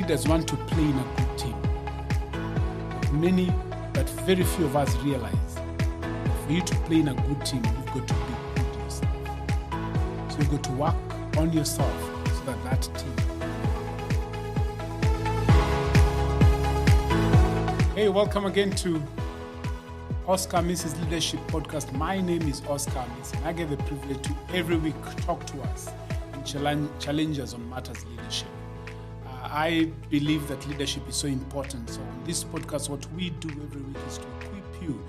leaders want to play in a good team. But very few of us realize that for you to play in a good team, you've got to be good yourself. So you've got to work on yourself so that team. Hey, welcome again to Amisi Leadership Podcast. My name is Oscar Amisi, and I get the privilege to every week talk to us and challenge us on matters leadership. I believe that leadership is so important. So on this podcast, what we do every week is to equip you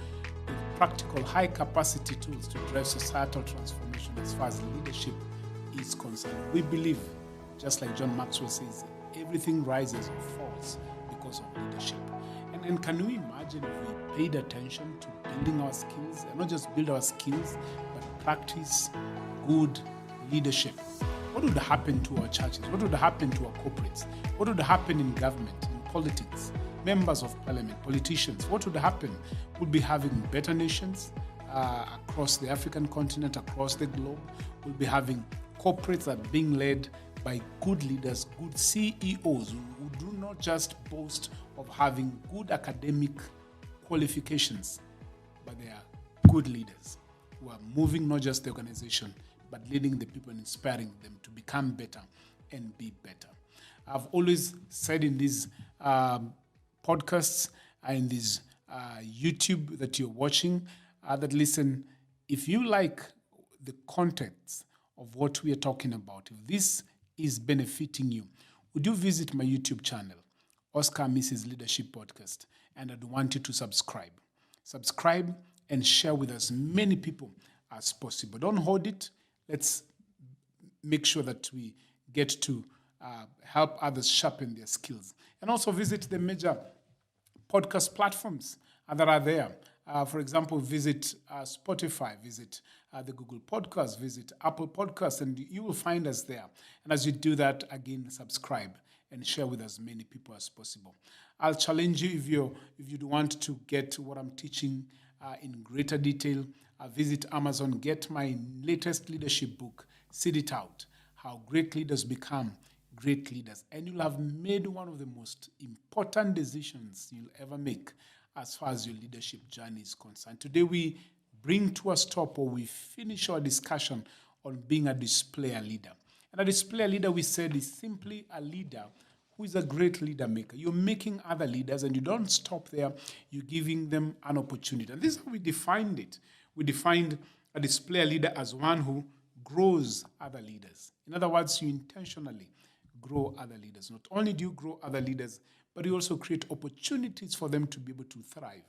with practical, high-capacity tools to drive societal transformation as far as leadership is concerned. We believe, just like John Maxwell says, everything rises or falls because of leadership. And can we imagine if we paid attention to building our skills, and not just build our skills, but practice good leadership? What would happen to our churches? What would happen to our corporates? What would happen in government, in politics, members of parliament, politicians? What would happen? We'll be having better nations across the African continent, across the globe. We'll be having corporates that are being led by good leaders, good CEOs who do not just boast of having good academic qualifications, but they are good leaders who are moving not just the organization, but leading the people and inspiring them to become better and be better. I've always said in these podcasts and in this YouTube that you're watching, that listen, if you like the context of what we are talking about, if this is benefiting you, would you visit my YouTube channel, Oscar Amisi's Leadership Podcast, and I'd want you to subscribe. Subscribe and share with as many people as possible. Don't hold it. Let's make sure that we get to help others sharpen their skills. And also visit the major podcast platforms that are there. For example, visit Spotify, visit the Google Podcast, visit Apple Podcasts, and you will find us there. And as you do that, again, subscribe and share with as many people as possible. I'll challenge you if you want to get what I'm teaching in greater detail. Visit Amazon, get my latest leadership book, Sit It Out, How Great Leaders Become Great Leaders. And you'll have made one of the most important decisions you'll ever make as far as your leadership journey is concerned. Today we bring to a stop, or we finish our discussion on being a displayer leader. And a displayer leader, we said, is simply a leader who is a great leader maker. You're making other leaders, and you don't stop there. You're giving them an opportunity. And this is how we defined it. We defined a displayer leader as one who grows other leaders. In other words, you intentionally grow other leaders. Not only do you grow other leaders, but you also create opportunities for them to be able to thrive.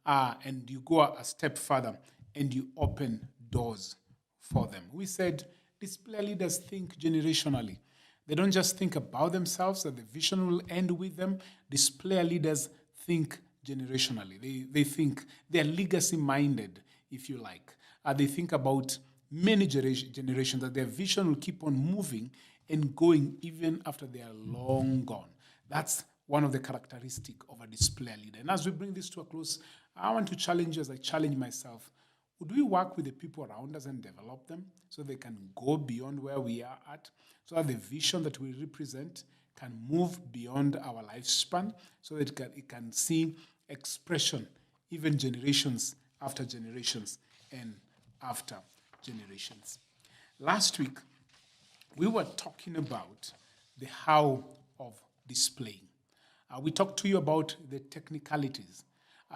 And you go a step further and you open doors for them. We said displayer leaders think generationally. They don't just think about themselves, that the vision will end with them. Displayer leaders think generationally. They think they're legacy-minded, if you like. They think about many generations, that their vision will keep on moving and going even after they are long gone. That's one of the characteristics of a displayer leader. And as we bring this to a close, I want to challenge you as I challenge myself. Would we work with the people around us and develop them so they can go beyond where we are at, so that the vision that we represent can move beyond our lifespan, so that it can see expression even generations after generations and after generations? Last week, we were talking about the how of displaying. We talked to you about the technicalities,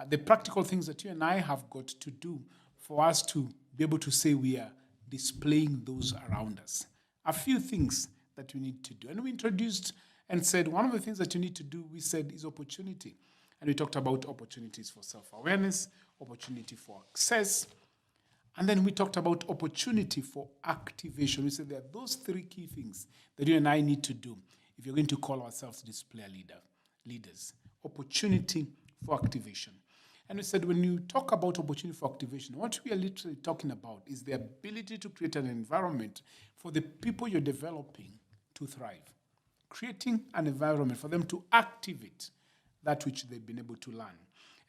the practical things that you and I have got to do for us to be able to say we are displaying those around us. A few things that we need to do. And we introduced and said one of the things that you need to do, we said, is opportunity. And we talked about opportunities for self-awareness, opportunity for access, and then we talked about opportunity for activation. We said there are those three key things that you and I need to do if you're going to call ourselves displayer leaders. Opportunity for activation. And we said when you talk about opportunity for activation, what we are literally talking about is the ability to create an environment for the people you're developing to thrive. Creating an environment for them to activate that which they've been able to learn.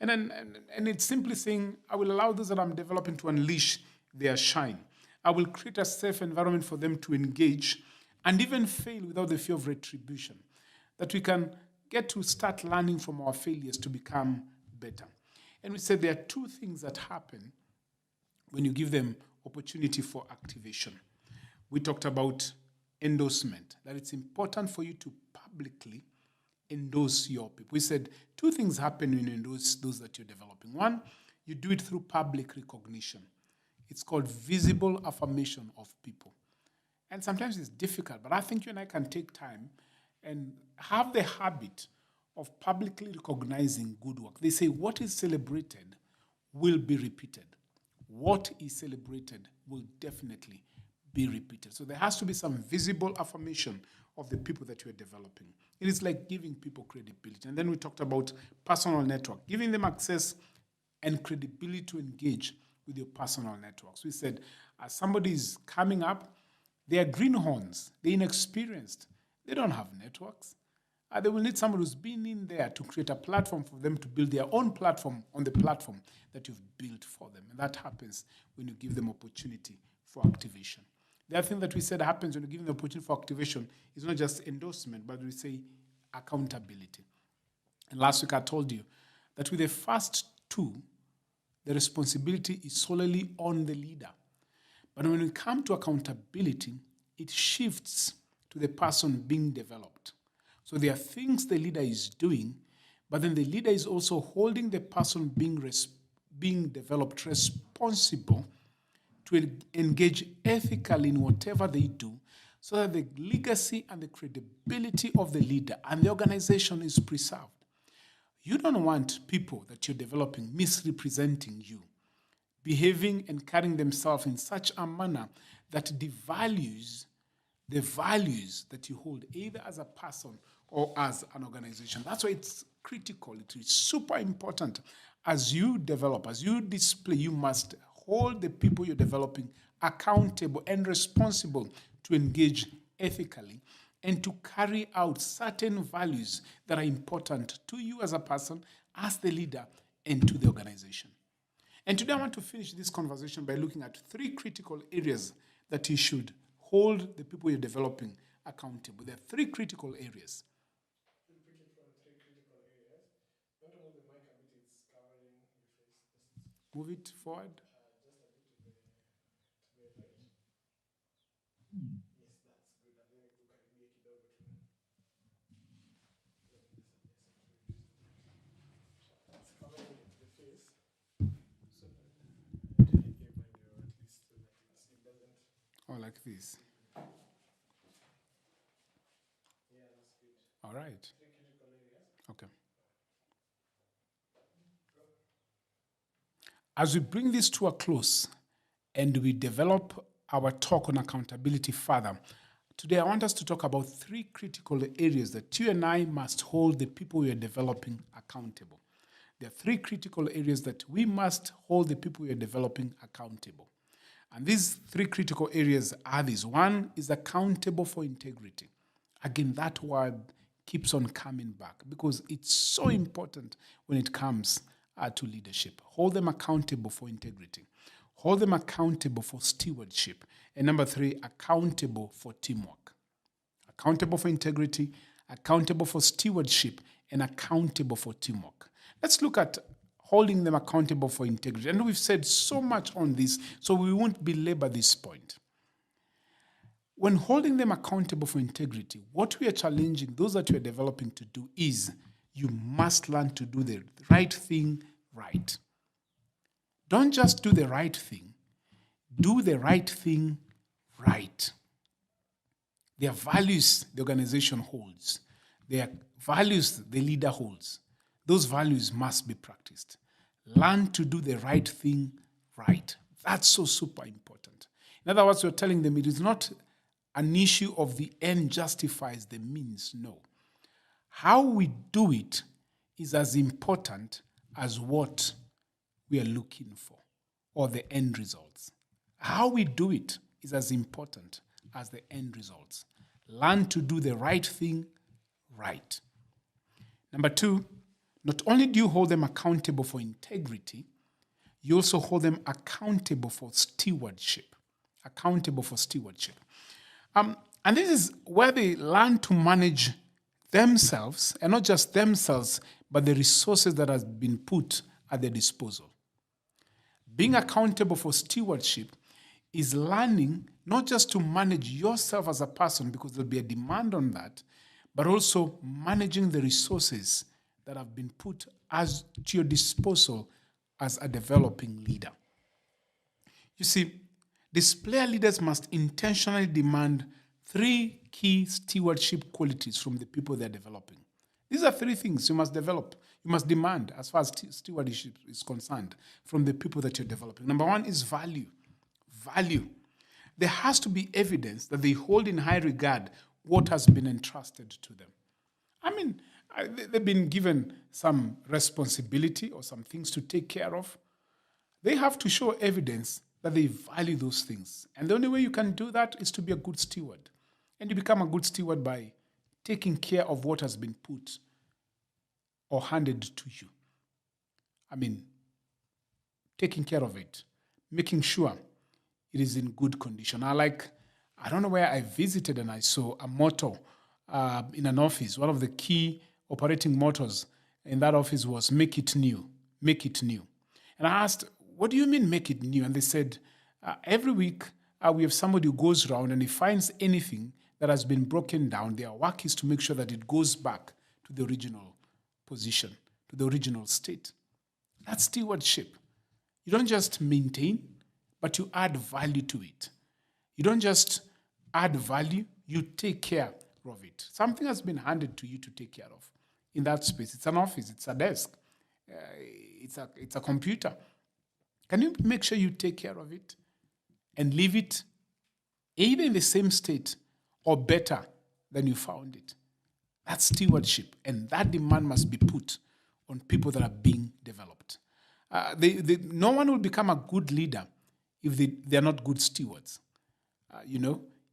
And it's simply saying, I will allow those that I'm developing to unleash their shine. I will create a safe environment for them to engage and even fail without the fear of retribution. that we can get to start learning from our failures to become better. And we said there are two things that happen when you give them opportunity for activation. We talked about endorsement, that it's important for you to publicly endorse your people. We said two things happen when you endorse those that you're developing. One, you do it through public recognition. It's called visible affirmation of people. And sometimes it's difficult, but I think you and I can take time and have the habit of publicly recognizing good work. They say what is celebrated will be repeated. What is celebrated will definitely be repeated. So there has to be some visible affirmation of the people that you are developing. It is like giving people credibility. And then we talked about personal network, giving them access and credibility to engage with your personal networks. We said, as somebody is coming up, they are greenhorns, they're inexperienced, they don't have networks. They will need someone who's been in there to create a platform for them to build their own platform on the platform that you've built for them. And that happens when you give them opportunity for activation. The other thing that we said happens when you give them the opportunity for activation is not just endorsement, but we say accountability. And last week I told you that with the first two, the responsibility is solely on the leader. But when we come to accountability, it shifts to the person being developed. So there are things the leader is doing, but then the leader is also holding the person being developed responsible to engage ethically in whatever they do, so that the legacy and the credibility of the leader and the organization is preserved. You don't want people that you're developing misrepresenting you, behaving and carrying themselves in such a manner that devalues the values that you hold, either as a person or as an organization. That's why it's critical. It is super important. As you develop, as you display, you must hold the people you're developing accountable and responsible to engage ethically and to carry out certain values that are important to you as a person, as the leader, and to the organization. And today I want to finish this conversation by looking at three critical areas that you should hold the people you're developing accountable. There are three critical areas. We'll pick it from three critical areas. Don't hold the mic a bit, it's covering your face. Move it forward. Just a bit to the right. Yes, that's good. And then ukaribia kidogo tu. It's covering the face. So at least so that it doesn't. Oh, like this. Yeah, that's good. All right. Three critical areas. Okay. As we bring this to a close and we develop our talk on accountability further, today I want us to talk about three critical areas that you and I must hold the people we are developing accountable. There are three critical areas that we must hold the people we are developing accountable. And these three critical areas are these. One is accountable for integrity. Again, that word keeps on coming back because it's so important when it comes to leadership. Hold them accountable for integrity. Hold them accountable for stewardship. And number three, accountable for teamwork. Accountable for integrity, accountable for stewardship, and accountable for teamwork. Let's look at holding them accountable for integrity. And we've said so much on this, so we won't belabor this point. When holding them accountable for integrity, what we are challenging those that we are developing to do is you must learn to do the right thing right. Don't just do the right thing. Do the right thing right. There are values the organization holds. There are values the leader holds. Those values must be practiced. Learn to do the right thing right. That's so super important. In other words, we're telling them it is not an issue of the end justifies the means. No. How we do it is as important as what we are looking for or the end results. How we do it is as important as the end results. Learn to do the right thing right. Number two, not only do you hold them accountable for integrity, you also hold them accountable for stewardship. Accountable for stewardship. And this is where they learn to manage themselves, and not just themselves, but the resources that have been put at their disposal. Being accountable for stewardship is learning not just to manage yourself as a person, because there'll be a demand on that, but also managing the resources that have been put as to your disposal as a developing leader. You see, display leaders must intentionally demand 3 key stewardship qualities from the people they're developing. These are 3 things you must develop. You must demand as far as stewardship is concerned from the people that you're developing. Number 1 is value. Value. There has to be evidence that they hold in high regard what has been entrusted to them. I mean, they've been given some responsibility or some things to take care of. They have to show evidence that they value those things. And the only way you can do that is to be a good steward. And you become a good steward by taking care of what has been put or handed to you. I mean, taking care of it, making sure it is in good condition. I don't know where I visited and I saw a motto in an office. One of the key operating mottos in that office was make it new, make it new. And I asked, what do you mean make it new? And they said, every week we have somebody who goes around and he finds anything that has been broken down. Their work is to make sure that it goes back to the original position, to the original state. That's stewardship. You don't just maintain, but you add value to it. You don't just add value, you take care of it. Something has been handed to you to take care of in that space. It's an office, it's a desk, it's a computer. Can you make sure you take care of it and leave it either in the same state or better than you found it? That's stewardship, and that demand must be put on people that are being developed. No one will become a good leader if they are not good stewards.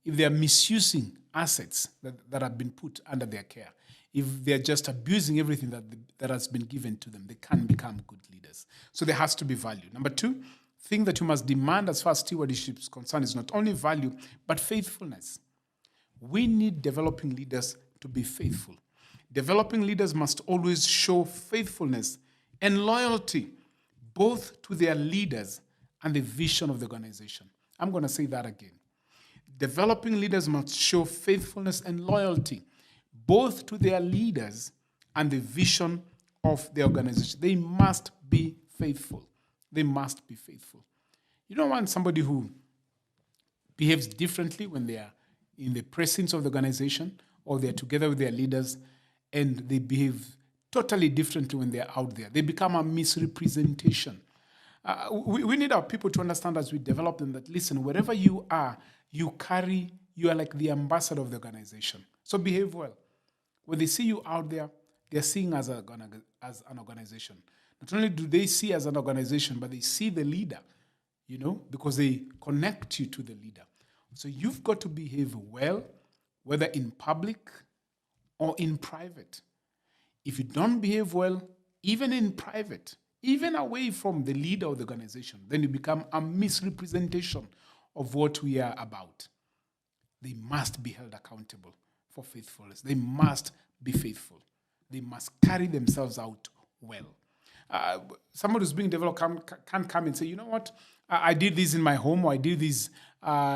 If they are misusing assets that have been put under their care, if they're just abusing everything that has been given to them, they can't become good leaders. So there has to be value. Number 2, thing that you must demand as far as stewardship is concerned is not only value, but faithfulness. We need developing leaders to be faithful. Developing leaders must always show faithfulness and loyalty, both to their leaders and the vision of the organization. I'm going to say that again. Developing leaders must show faithfulness and loyalty, both to their leaders and the vision of the organization. They must be faithful. They must be faithful. You don't want somebody who behaves differently when they are in the presence of the organization or they're together with their leaders and they behave totally differently when they're out there. They become a misrepresentation. We need our people to understand as we develop them that, listen, wherever you are, you are like the ambassador of the organization. So behave well. When they see you out there, they're seeing as an organization. Not only do they see as an organization, but they see the leader, because they connect you to the leader. So you've got to behave well, whether in public or in private. If you don't behave well, even in private, even away from the leader of the organization, then you become a misrepresentation of what we are about. They must be held accountable for faithfulness. They must be faithful. They must carry themselves out well. Somebody who's being developed can't come and say, you know what, I did this in my home, or I did this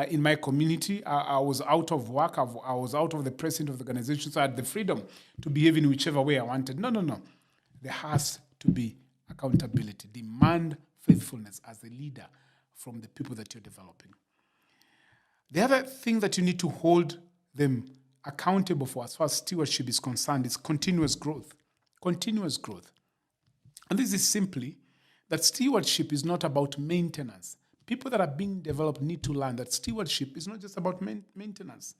in my community. I was out of work. I was out of the president of the organization, so I had the freedom to behave in whichever way I wanted. No. There has to be accountability. Demand faithfulness as a leader from the people that you're developing. The other thing that you need to hold them accountable for as far as stewardship is concerned is continuous growth. Continuous growth. And this is simply that stewardship is not about maintenance. People that are being developed need to learn that stewardship is not just about maintenance.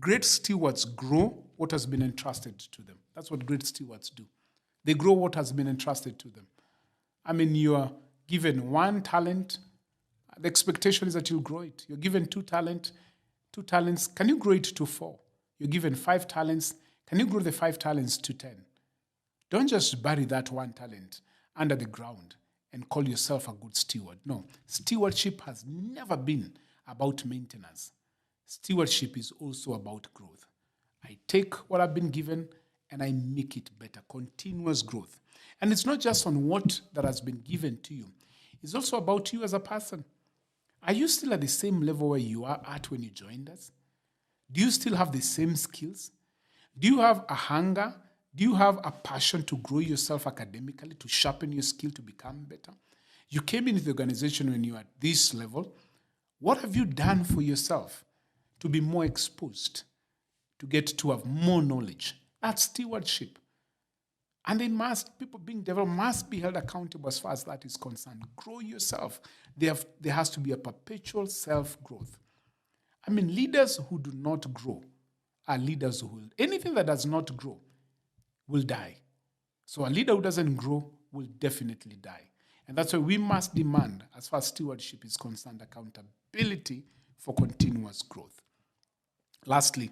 Great stewards grow what has been entrusted to them. That's what great stewards do. They grow what has been entrusted to them. I mean, you are given 1 talent. The expectation is that you'll grow it. You're given 2 talents. Can you grow it to 4? You're given 5 talents. Can you grow the 5 talents to 10? Don't just bury that 1 talent under the ground and call yourself a good steward. No, stewardship has never been about maintenance. Stewardship is also about growth. I take what I've been given and I make it better. Continuous growth. And it's not just on what that has been given to you. It's also about you as a person. Are you still at the same level where you are at when you joined us? Do you still have the same skills? Do you have a hunger? Do you have a passion to grow yourself academically, to sharpen your skill, to become better? You came into the organization when you were at this level. What have you done for yourself to be more exposed, to get to have more knowledge? That's stewardship. And people being developed must be held accountable as far as that is concerned. Grow yourself. There has to be a perpetual self-growth. I mean, leaders who do not grow are leaders who will. Anything that does not grow will die. So a leader who doesn't grow will definitely die. And that's why we must demand, as far as stewardship is concerned, accountability for continuous growth. Lastly,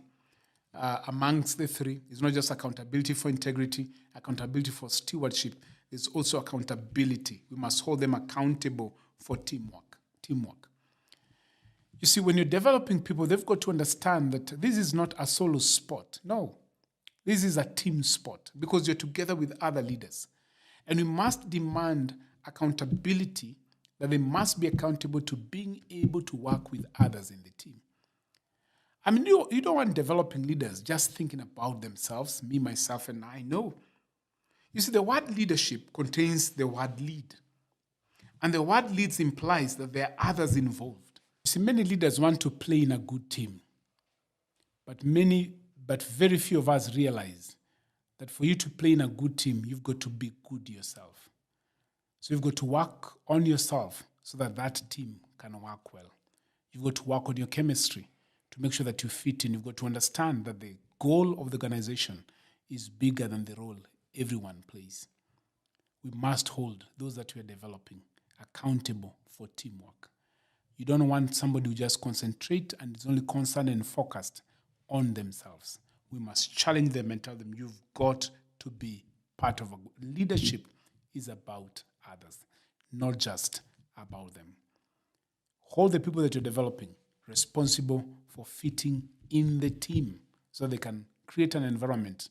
amongst the three, it's not just accountability for integrity, accountability for stewardship. There's also accountability. We must hold them accountable for teamwork. You see, when you're developing people, they've got to understand that this is not a solo sport. No, this is a team sport because you're together with other leaders. And we must demand accountability, that they must be accountable to being able to work with others in the team. I mean, you don't want developing leaders just thinking about themselves, me, myself, and I. No. You see, the word leadership contains the word lead. And the word leads implies that there are others involved. You see, many leaders want to play in a good team. But very few of us realize that for you to play in a good team, you've got to be good yourself. So you've got to work on yourself so that team can work well. You've got to work on your chemistry to make sure that you fit in. You've got to understand that the goal of the organization is bigger than the role everyone plays. We must hold those that we are developing accountable for teamwork. You don't want somebody who just concentrate and is only concerned and focused on themselves. We must challenge them and tell them, you've got to be part of leadership is about others, not just about them. Hold the people that you're developing responsible for fitting in the team so they can create an environment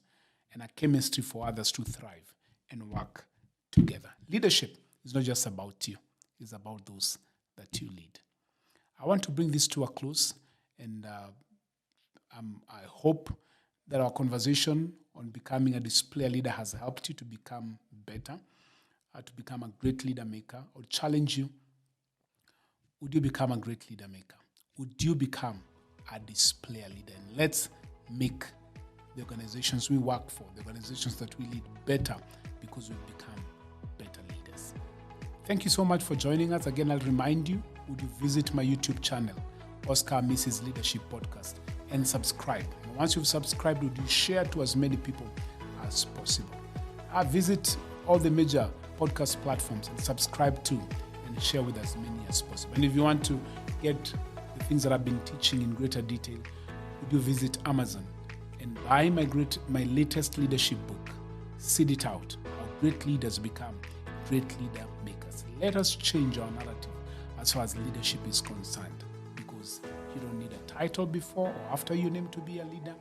and a chemistry for others to thrive and work together. Leadership is not just about you. It's about those that you lead. I want to bring this to a close, and I hope that our conversation on becoming a display leader has helped you to become better, to become a great leader maker, or challenge you. Would you become a great leader maker? Would you become a display leader? And let's make the organizations we work for, the organizations that we lead, better because we've become better leaders. Thank you so much for joining us. Again, I'll remind you, would you visit my YouTube channel, Oscar Amisi's Leadership Podcast, and subscribe. And once you've subscribed, would you share to as many people as possible? Visit all the major podcast platforms and subscribe to and share with as many as possible. And if you want to get the things that I've been teaching in greater detail, would you visit Amazon and buy my latest leadership book, Seed It Out, How Great Leaders Become Great Leader Makers. Let us change our narrative as far as leadership is concerned, because you don't need a title before or after your name to be a leader.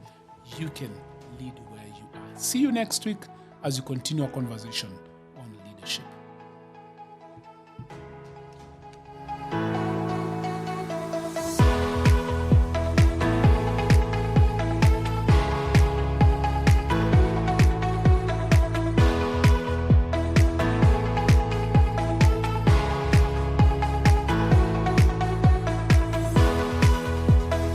You can lead where you are. See you next week as you continue our conversation on leadership.